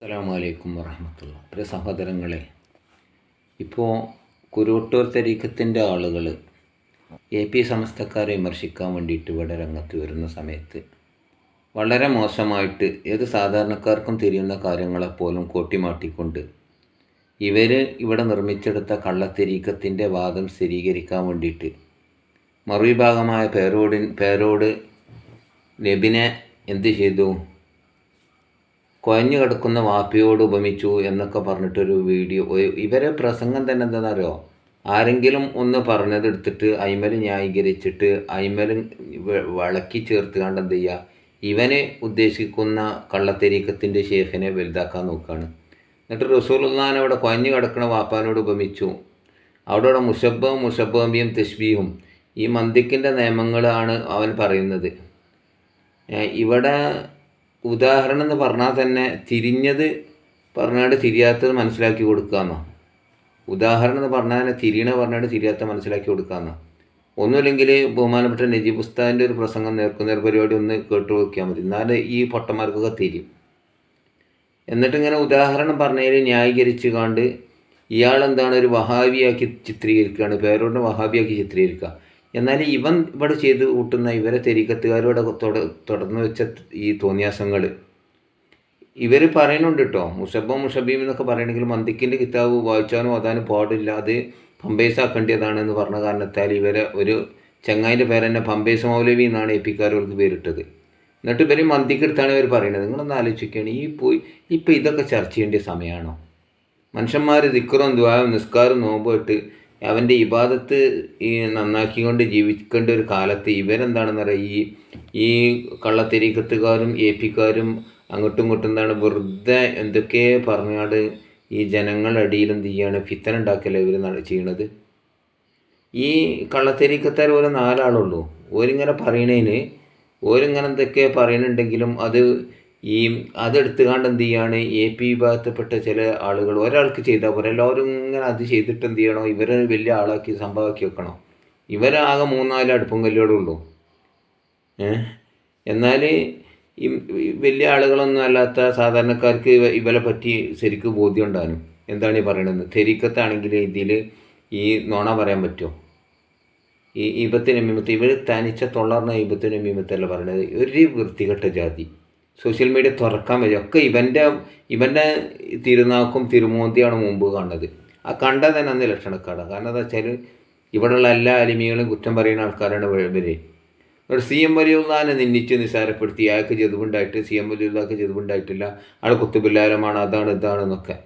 അസ്സലാമു അലൈക്കും വറഹ്മത്തുള്ളാഹി. പ്രിയ സഹോദരങ്ങളെ, ഇപ്പോൾ കുരുവട്ടൂർ തരീഖത്തിൻ്റെ ആളുകൾ AP സമസ്തക്കാരെ വിമർശിക്കാൻ വേണ്ടിയിട്ട് ഇവിടെ രംഗത്ത് വരുന്ന സമയത്ത് വളരെ മോശമായിട്ട് ഏത് സാധാരണക്കാർക്കും തിരിയുന്ന കാര്യങ്ങളെപ്പോലും കോട്ടിമാട്ടിക്കൊണ്ട് ഇവർ ഇവിടെ നിർമ്മിച്ചെടുത്ത കള്ളത്തരീഖത്തിൻ്റെ വാദം സ്ഥിരീകരിക്കാൻ വേണ്ടിയിട്ട് മറുവിഭാഗമായ പേരോട് നബിനെ എന്ത് ചെയ്തു, കുഴഞ്ഞു കിടക്കുന്ന വാപ്പയോട് ഉപമിച്ചു എന്നൊക്കെ പറഞ്ഞിട്ടൊരു വീഡിയോ. ഇവരെ പ്രസംഗം തന്നെ എന്താണെന്നറിയോ, ആരെങ്കിലും ഒന്ന് പറഞ്ഞതെടുത്തിട്ട് അയിമൽ ന്യായീകരിച്ചിട്ട് അയിമൽ വളക്കി ചേർത്ത് കണ്ട് എന്ത് ചെയ്യുക, ഇവന് ഉദ്ദേശിക്കുന്ന കള്ളത്തരീഖത്തിൻ്റെ ഷേഖിനെ വലുതാക്കാൻ നോക്കുകയാണ്. എന്നിട്ട് റസൂലുള്ളാഹിനെ അവിടെ കുഴഞ്ഞു കിടക്കുന്ന വാപ്പാനോട് ഉപമിച്ചു. അവിടെ മുഷബ്ബയും തശ്ബീഹും ഈ മന്ദിക്കിൻ്റെ നിയമങ്ങളാണ് അവൻ പറയുന്നത്. ഇവിടെ ഉദാഹരണം എന്ന് പറഞ്ഞാൽ തന്നെ തിരിഞ്ഞത് പറഞ്ഞാണ്ട് തിരിയാത്തത് മനസ്സിലാക്കി കൊടുക്കാമെന്നോ, ഉദാഹരണം എന്ന് പറഞ്ഞാൽ തന്നെ പറഞ്ഞാണ്ട് തിരിയാത്ത മനസ്സിലാക്കി കൊടുക്കാമെന്നോ. ഒന്നുമില്ലെങ്കിൽ ബഹുമാനപ്പെട്ട നജീബ് ഉസ്താദിൻ്റെ ഒരു പ്രസംഗം നേർക്കുന്നേർ പരിപാടി ഒന്ന് കേട്ടു നോക്കിയാൽ മതി, എന്നാലും ഈ പൊട്ടന്മാർക്കൊക്കെ തിരിയും. എന്നിട്ടിങ്ങനെ ഉദാഹരണം പറഞ്ഞതിൽ ന്യായീകരിച്ച് കണ്ട് ഇയാളെന്താണ് ഒരു വഹാബിയാക്കി ചിത്രീകരിക്കുകയാണ്, പേരോടിനെ വഹാബിയാക്കി ചിത്രീകരിക്കുക. എന്നാൽ ഇവൻ ഇവിടെ ചെയ്ത് കൂട്ടുന്ന ഇവരെ തെരീഖത്തുകാരോടെ തുടർന്ന് വെച്ച ഈ തോന്നിയാസങ്ങൾ ഇവർ പറയുന്നുണ്ട് കേട്ടോ. മുഷബീം എന്നൊക്കെ പറയണമെങ്കിൽ മന്ദിക്കിൻ്റെ കിതാബ് വായിച്ചാനും ഓതാനും പാടില്ല, അത് പമ്പേസാക്കേണ്ടതാണെന്ന് പറഞ്ഞ കാരണത്താൽ ഇവരെ ഒരു ചങ്ങായിൻ്റെ പേരെന്നെ പമ്പേസ് മൗലവി എന്നാണ് AP-ക്കാർക്ക് പേരിട്ടത്. എന്നിട്ട് ഇവർ മന്ദിക്കെടുത്താണ് ഇവർ പറയുന്നത്. നിങ്ങളൊന്ന് ആലോചിക്കുകയാണ്, ഇപ്പോൾ ഇതൊക്കെ ചർച്ച ചെയ്യേണ്ട സമയമാണോ? മനുഷ്യന്മാർ ദിക്റും ദുആയും നിസ്കാരം നോമ്പുമായിട്ട് അവൻ്റെ ഇബാദത്ത് നന്നാക്കിക്കൊണ്ട് ജീവിക്കേണ്ട ഒരു കാലത്ത് ഇവരെന്താണെന്ന് പറയുക, ഈ കള്ളത്തരീഖത്തുകാരും AP-ക്കാരും അങ്ങോട്ടും ഇങ്ങോട്ടും എന്താണ് വെറുതെ എന്തൊക്കെ പറഞ്ഞാണ്ട് ഈ ജനങ്ങളുടെ അടിയിൽ എന്ത് ചെയ്യാണ്, ഫിത്തന ഉണ്ടാക്കല്ലേ ഇവർ ചെയ്യണത്. ഈ കള്ളത്തരീഖത്താർ പോലെ 4 ആളുള്ളൂ. ഓരിങ്ങനെ പറയണതിന് ഓരിങ്ങനെ എന്തൊക്കെ പറയുന്നുണ്ടെങ്കിലും അതെടുത്തുകൊണ്ട് എന്ത് ചെയ്യാണ്, AP വിഭാഗത്തിൽപ്പെട്ട ചില ആളുകൾ ഒരാൾക്ക് ചെയ്താൽ പോലെ എല്ലാവരും ഇങ്ങനെ അത് ചെയ്തിട്ട് എന്ത് ചെയ്യണോ, ഇവരെ വലിയ ആളാക്കി സംഭവമാക്കി വെക്കണം. ഇവരാകെ 3-4 അടുപ്പും കല്ലോടെ ഉള്ളൂ. എന്നാൽ ഈ വലിയ ആളുകളൊന്നും അല്ലാത്ത സാധാരണക്കാർക്ക് ഇവരെ പറ്റി ശരിക്കും ബോധ്യം ഉണ്ടാകും. എന്താണ് ഈ പറയണത്? തെരീഖത്താണെങ്കിൽ ഇതിൽ ഈ നോണ പറയാൻ പറ്റുമോ? ഈ ഈബത്തിന് മീമത്ത് ഇവർ തനിച്ച തൊള്ളർന്ന ഈബത്തിന് മീമത്തല്ല പറയണത്. ഒരു വൃത്തികെട്ട ജാതി സോഷ്യൽ മീഡിയ തുറക്കാൻ പറ്റും. ഒക്കെ ഇവൻ്റെ തിരുനാക്കും തിരുമോന്തിയാണ് മുമ്പ് കാണുന്നത്. ആ കണ്ടാൽ തന്നെ അന്ന് ലക്ഷണക്കാടാണ്. കാരണം എന്താ വെച്ചാൽ ഇവിടെയുള്ള എല്ലാ അലിമികളും കുറ്റം പറയുന്ന ആൾക്കാരാണ് ഇവർ. ഒരു CM വലിയുള്ളാനെ നിന്ദിച്ച് നിസ്സാരപ്പെടുത്തി അയാൾക്ക് ജതുവുണ്ടായിട്ട് CM വലിയുള്ളാക്ക് ജതുവുണ്ടായിട്ടില്ല, ആൾ കുത്തുബില്ലാലമാണ്, അതാണ് ഇതാണെന്നൊക്കെ.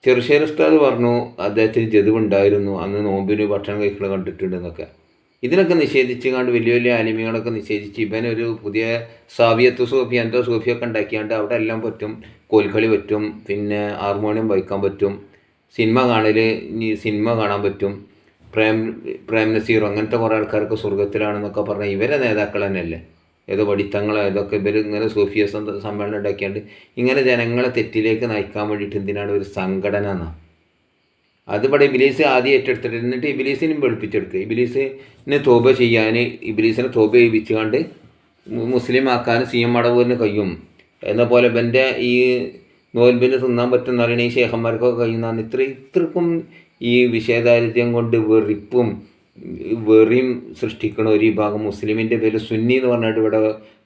ചെറുശ്ശേരി ഉസ്താദ് പറഞ്ഞു അദ്ദേഹത്തിന് ജതുവുണ്ടായിരുന്നു, അന്ന് നോമ്പിന് ഭക്ഷണം കഴിക്കുന്നത് കണ്ടിട്ടുണ്ടെന്നൊക്കെ. ഇതിനൊക്കെ നിഷേധിച്ച് കണ്ട് വലിയ വലിയ ആലിമികളൊക്കെ നിഷേധിച്ച് ഇവനൊരു പുതിയ സാവിയത്ത് സൂഫി എന്തോ സൂഫിയൊക്കെ ഉണ്ടാക്കിയാണ്ട് അവിടെ എല്ലാം പറ്റും. കോൽക്കളി പറ്റും, പിന്നെ ഹാർമോണിയം വായിക്കാൻ പറ്റും, സിനിമ കാണാൻ പറ്റും, പ്രേം നസീർ അങ്ങനത്തെ കുറേ ആൾക്കാർക്ക് സ്വർഗത്തിലാണെന്നൊക്കെ പറഞ്ഞാൽ ഇവരെ നേതാക്കൾ തന്നെയല്ലേ, ഏതോ പഠിത്തങ്ങളോ ഏതൊക്കെ ഇവർ ഇങ്ങനെ സൂഫിയ സമ്മേളനം ഉണ്ടാക്കിയാണ്ട് ഇങ്ങനെ ജനങ്ങളെ തെറ്റിലേക്ക് നയിക്കാൻ വേണ്ടിയിട്ട് എന്തിനാണ് ഒരു സംഘടന എന്നാണ്. അതിവിടെ ഇബിലീസ് ആദ്യം ഏറ്റെടുത്തിട്ട് എന്നിട്ട് ഇബിലീസിനും വെളുപ്പിച്ചെടുക്കുക. ഇബിലീസിനെ തോപ ചെയ്യാൻ ഇബിലീസിനെ തോപ ചെയ്യിപ്പിച്ചുകൊണ്ട് മുസ്ലിം ആക്കാൻ CM മടവൂരിന് കഴിയും എന്ന പോലെ ഇവൻ്റെ ഈ നോൽബിന് തിന്നാൻ പറ്റുന്ന പറയുന്ന ഈ ശേഖന്മാർക്കൊക്കെ കഴിയുന്നതാണ്. ഇത്രക്കും ഈ വിഷയദാരിദ്ര്യം കൊണ്ട് വെറിയും സൃഷ്ടിക്കണ ഒരു വിഭാഗം മുസ്ലിമിൻ്റെ പേര് സുന്നി എന്ന് പറഞ്ഞിട്ട് ഇവിടെ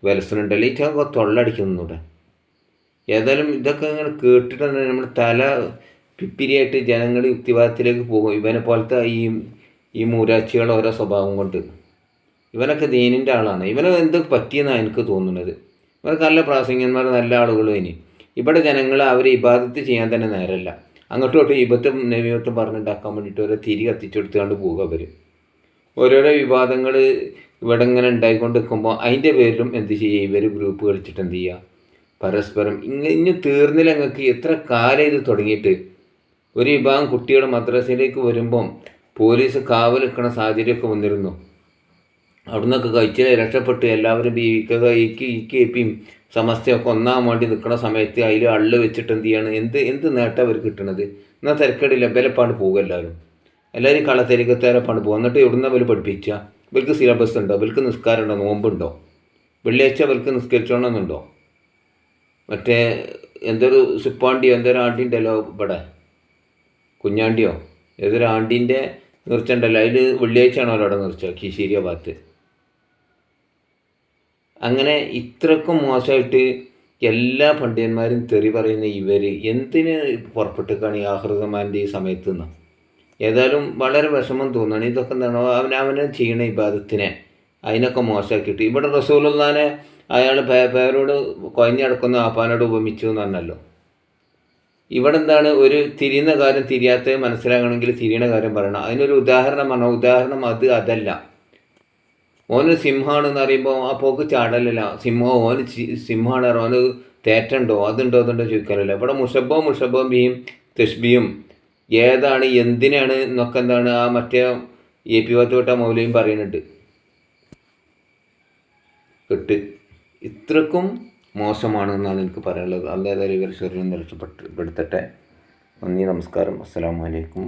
വിലസനുണ്ടല്ലോ. ഈ ചൊക്കെ തൊള്ളടിക്കുന്നുണ്ട്. ഏതായാലും ഇതൊക്കെ ഇങ്ങനെ കേട്ടിട്ട് തന്നെ നമ്മൾ തല പിപ്പിരിയായിട്ട് ജനങ്ങൾ യുക്തിവാദത്തിലേക്ക് പോകും. ഇവനെ പോലത്തെ ഈ മൂരാച്ചികളുടെ ഓരോ സ്വഭാവം കൊണ്ട് ഇവനൊക്കെ ദീനിൻ്റെ ആളാണ്. ഇവനെ എന്ത് പറ്റിയെന്നാണ് എനിക്ക് തോന്നുന്നത്. ഇവർക്ക് നല്ല പ്രാസംഗികന്മാർ നല്ല ആളുകളും ഇവിടെ ജനങ്ങൾ അവരെ ഇബാദത്ത് ചെയ്യാൻ തന്നെ നേരമല്ല. അങ്ങോട്ടും ഇങ്ങോട്ടും ഇബത്തും നബിയത്തും പറഞ്ഞുണ്ടാക്കാൻ വേണ്ടിയിട്ട് ഓരോ തിരി കത്തിച്ചെടുത്തുകൊണ്ട് പോകുക. അവർ ഓരോരോ വിവാദങ്ങൾ ഇവിടെ ഇങ്ങനെ ഉണ്ടായിക്കൊണ്ട് നിൽക്കുമ്പോൾ അതിൻ്റെ പേരിലും എന്ത് ചെയ്യുക, ഇവർ ഗ്രൂപ്പ് കളിച്ചിട്ട് എന്ത് ചെയ്യുക, പരസ്പരം ഇനി തീർന്നില്ല. ഞങ്ങൾക്ക് എത്ര കാലം ഇത് തുടങ്ങിയിട്ട്. ഒരു വിഭാഗം കുട്ടികൾ മദ്രസയിലേക്ക് വരുമ്പം പോലീസ് കാവൽ നിൽക്കുന്ന സാഹചര്യമൊക്കെ വന്നിരുന്നു. അവിടെ നിന്നൊക്കെ കഴിച്ച് രക്ഷപ്പെട്ട് എല്ലാവരും APയും സമസ്തയൊക്കെ ഒന്നാൻ വേണ്ടി നിൽക്കുന്ന സമയത്ത് അതിൽ അള്ളു വെച്ചിട്ട് എന്ത് ചെയ്യാണ്, എന്ത് നേട്ടം അവർ കിട്ടണത്? എന്നാൽ തിരക്കേടില്ല, ബലപ്പാണ്ട് പോകുക. എല്ലാവരും കള്ളത്തരീഖത്താരപ്പാണ്ട് പോകുക. എന്നിട്ട് എവിടുന്ന അവർ പഠിപ്പിക്കുക? ഇവർക്ക് സിലബസ് ഉണ്ടോ? ഇവർക്ക് നിസ്കാരം ഉണ്ടോ? നോമ്പുണ്ടോ? വെള്ളിയാഴ്ച ഇവർക്ക് നിസ്കരിച്ചോണമെന്നുണ്ടോ? മറ്റേ എന്തൊരു സുപ്പാണ്ടിയോ എന്തൊരു ആണ്ടി ഉണ്ടല്ലോ ഇവിടെ, കുഞ്ഞാണ്ടിയോ ഏതൊരു ആണ്ടീൻ്റെ നേർച്ച ഉണ്ടല്ലോ, അതിൽ വെള്ളിയാഴ്ചയാണോ അവിടെ നേർച്ച കീശേരിയ ഭാഗത്ത്. അങ്ങനെ ഇത്രക്കും മോശമായിട്ട് എല്ലാ പണ്ഡിതന്മാരും തെറി പറയുന്ന ഇവർ എന്തിന് പുറപ്പെട്ടിക്കാണ് ഈ ആഹൃതമാൻ്റെ ഈ സമയത്ത് നിന്ന്. ഏതായാലും വളരെ വിഷമം തോന്നുകയാണ്. ഇതൊക്കെ എന്താണോ അവനെ ചെയ്യണ ഇബാദത്തിനെ അതിനൊക്കെ മോശമാക്കിയിട്ട്. ഇവിടെ റസൂലുള്ളാഹിനെ അയാൾ പേരോട് കുഴഞ്ഞടക്കുന്ന ആപ്പാനോട് ഉപമിച്ചു എന്ന് പറഞ്ഞല്ലോ. ഇവിടെ എന്താണ്, ഒരു തിരിയുന്ന കാര്യം തിരിയാത്ത മനസ്സിലാകണമെങ്കിൽ തിരിയണ കാര്യം പറയണം. അതിനൊരു ഉദാഹരണം പറഞ്ഞാൽ ഉദാഹരണം അതല്ല. ഓന് സിംഹമാണെന്ന് അറിയുമ്പോൾ ആ പോക്ക് ചാടലല്ല. ഓന് സിംഹമാണ്, ഓന് തേറ്റുണ്ടോ അതുണ്ടോ ചോദിക്കാനല്ല. ഇവിടെ മുഷബവും ബിയും തഷ്ബിയും ഏതാണ് എന്തിനാണ് എന്നൊക്കെ എന്താണ് ആ മറ്റേ AP വാത്തോട്ട മൗലയും പറയുന്നുണ്ട്. ഇത്രക്കും മോശമാണ് എന്നാണ് എനിക്ക് പറയാനുള്ളത്. അല്ലാതെ ഇവർ ശരീരം രക്ഷപ്പെടുത്തട്ടെ. നന്ദി, നമസ്കാരം, അസ്സലാമു അലൈക്കും.